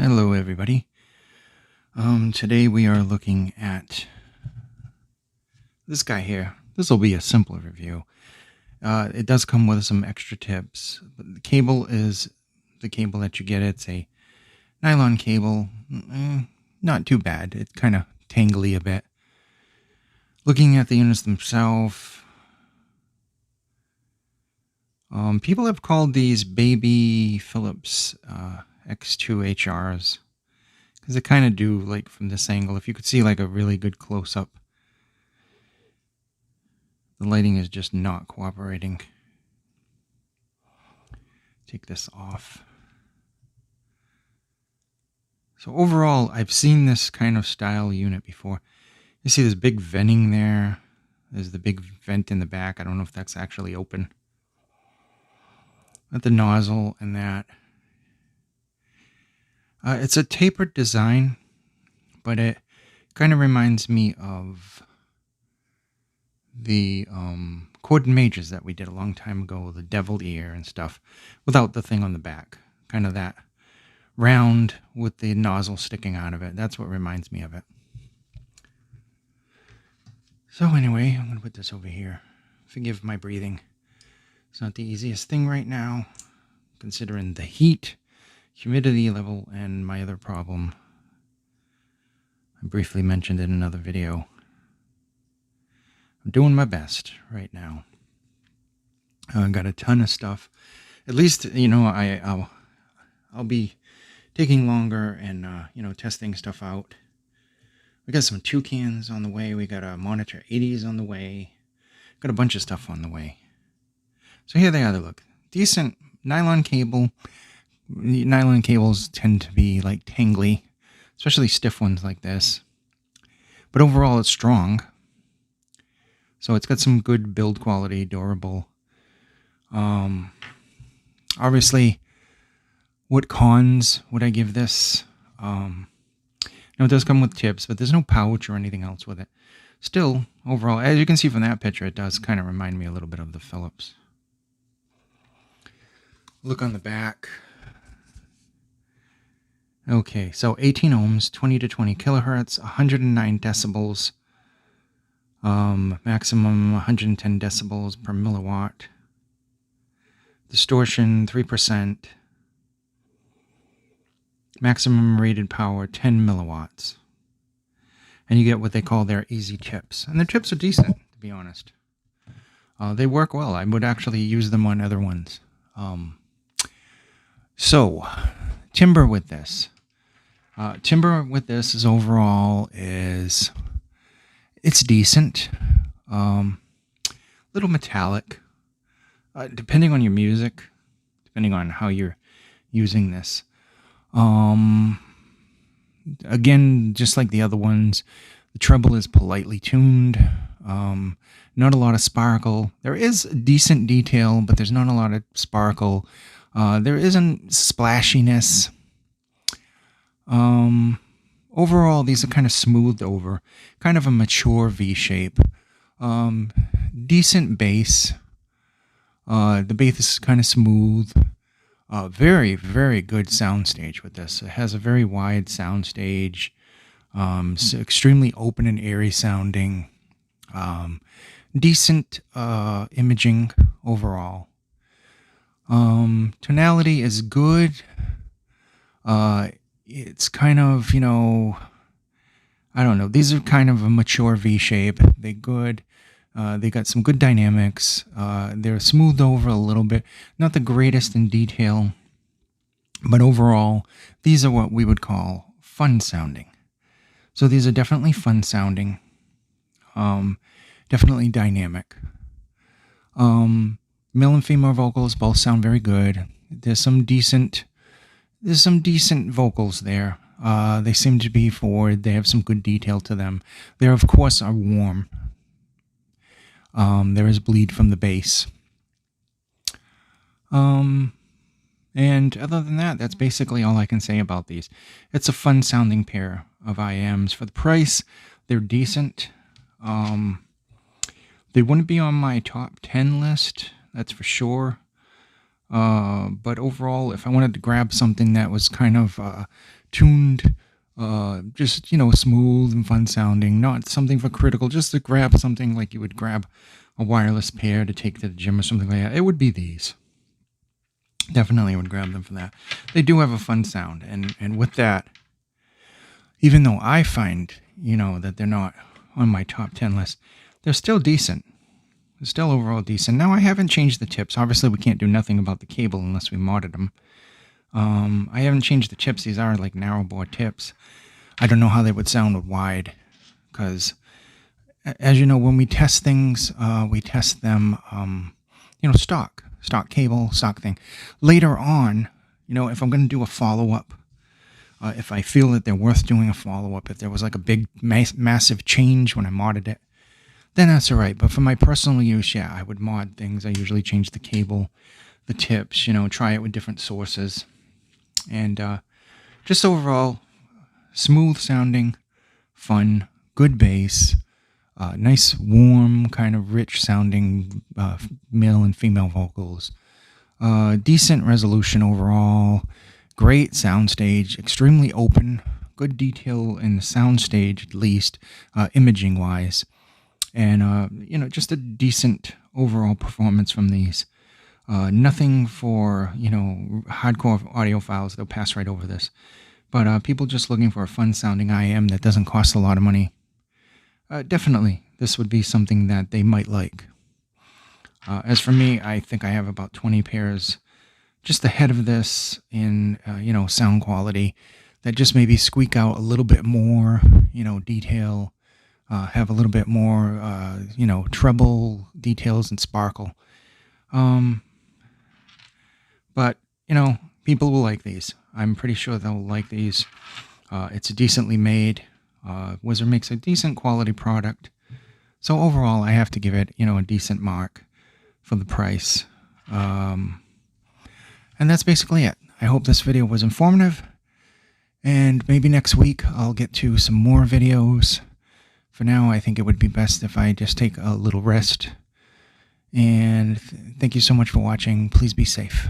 Hello everybody. Today we are looking at this guy here. This will be a simpler review. It does come with some extra tips, but the cable is the cable that you get. It's a nylon cable. Not too bad. It's kind of tangly a bit. Looking at the units themselves, people have called these baby Philips X2 HRs. Because they kind of do, like, from this angle. If you could see, like, a really good close-up. The lighting is just not cooperating. Take this off. So overall, I've seen this kind of style unit before. You see this big venting there. There's the big vent in the back. I don't know if that's actually open. At the nozzle and that. It's a tapered design, but it kind of reminds me of the Cordon Mages that we did a long time ago, the devil ear and stuff, without the thing on the back. Kind of that round with the nozzle sticking out of it. That's what reminds me of it. So anyway, I'm going to put this over here. Forgive my breathing. It's not the easiest thing right now, considering the heat, humidity level, and my other problem I briefly mentioned in another video. I'm doing my best right now. I've got a ton of stuff. At least, you know, I'll be taking longer and, testing stuff out. We got some toucans on the way. We got a Monitor 80s on the way. Got a bunch of stuff on the way. So here they are. They look decent nylon cable. Nylon cables tend to be like tangly, especially stiff ones like this. But overall, it's strong. So it's got some good build quality, durable. Obviously, what cons would I give this? Now it does come with tips, but there's no pouch or anything else with it. Still, overall, as you can see from that picture, it does kind of remind me a little bit of the Philips. Look on the back. Okay, so 18 ohms, 20 to 20 kilohertz, 109 decibels, maximum 110 decibels per milliwatt, distortion 3%, maximum rated power 10 milliwatts, and you get what they call their easy chips. And the chips are decent, to be honest. They work well. I would actually use them on other ones. So, timbre with this. Timbre with this is overall it's decent. Little metallic. Depending on your music, depending on how you're using this. Again, just like the other ones, the treble is politely tuned. Not a lot of sparkle. There is decent detail, but there's not a lot of sparkle. There isn't splashiness. Overall, these are kind of smoothed over, kind of a mature V shape. Decent bass. The bass is kind of smooth. Very, very good soundstage with this. It has a very wide soundstage. It's extremely open and airy sounding. Decent imaging overall. Tonality is good. It's kind of, I don't know. These are kind of a mature V shape. They're good. They got some good dynamics. They're smoothed over a little bit. Not the greatest in detail. But overall, these are what we would call fun sounding. So these are definitely fun sounding. Definitely dynamic. Male and female vocals both sound very good. There's some decent vocals there. They seem to be forward. They have some good detail to them. They, of course, are warm. There is bleed from the bass. And other than that, that's basically all I can say about these. It's a fun sounding pair of IMs. For the price, they're decent. They wouldn't be on my top 10 list, that's for sure. But overall, if I wanted to grab something that was kind of tuned, just, smooth and fun sounding, not something for critical, just to grab something like you would grab a wireless pair to take to the gym or something like that. It would be these. Definitely would grab them for that. They do have a fun sound, and with that, even though I find, that they're not on my top 10 list, they're still decent. They're still overall decent. Now, I haven't changed the tips. Obviously, we can't do nothing about the cable unless we modded them. I haven't changed the tips. These are like narrow bore tips. I don't know how they would sound with wide, because as you know, when we test things, we test them, stock cable, stock thing. Later on, if I'm going to do a follow-up, if I feel that they're worth doing a follow-up, if there was like a big, massive change when I modded it, then that's all right. But for my personal use, yeah, I would mod things. I usually change the cable, the tips, try it with different sources. And just overall, smooth sounding, fun, good bass, nice, warm, kind of rich sounding male and female vocals. Decent resolution overall, great soundstage, extremely open, good detail in the soundstage at least, imaging wise. And, just a decent overall performance from these. Nothing for, hardcore audiophiles. They'll pass right over this. But people just looking for a fun-sounding IM that doesn't cost a lot of money, definitely this would be something that they might like. As for me, I think I have about 20 pairs just ahead of this in, sound quality that just maybe squeak out a little bit more, detail, have a little bit more, treble details and sparkle. But, people will like these. I'm pretty sure they'll like these. It's decently made. Whizzer makes a decent quality product. So overall, I have to give it, a decent mark for the price. And that's basically it. I hope this video was informative. And maybe next week I'll get to some more videos. For now, I think it would be best if I just take a little rest. And thank you so much for watching. Please be safe.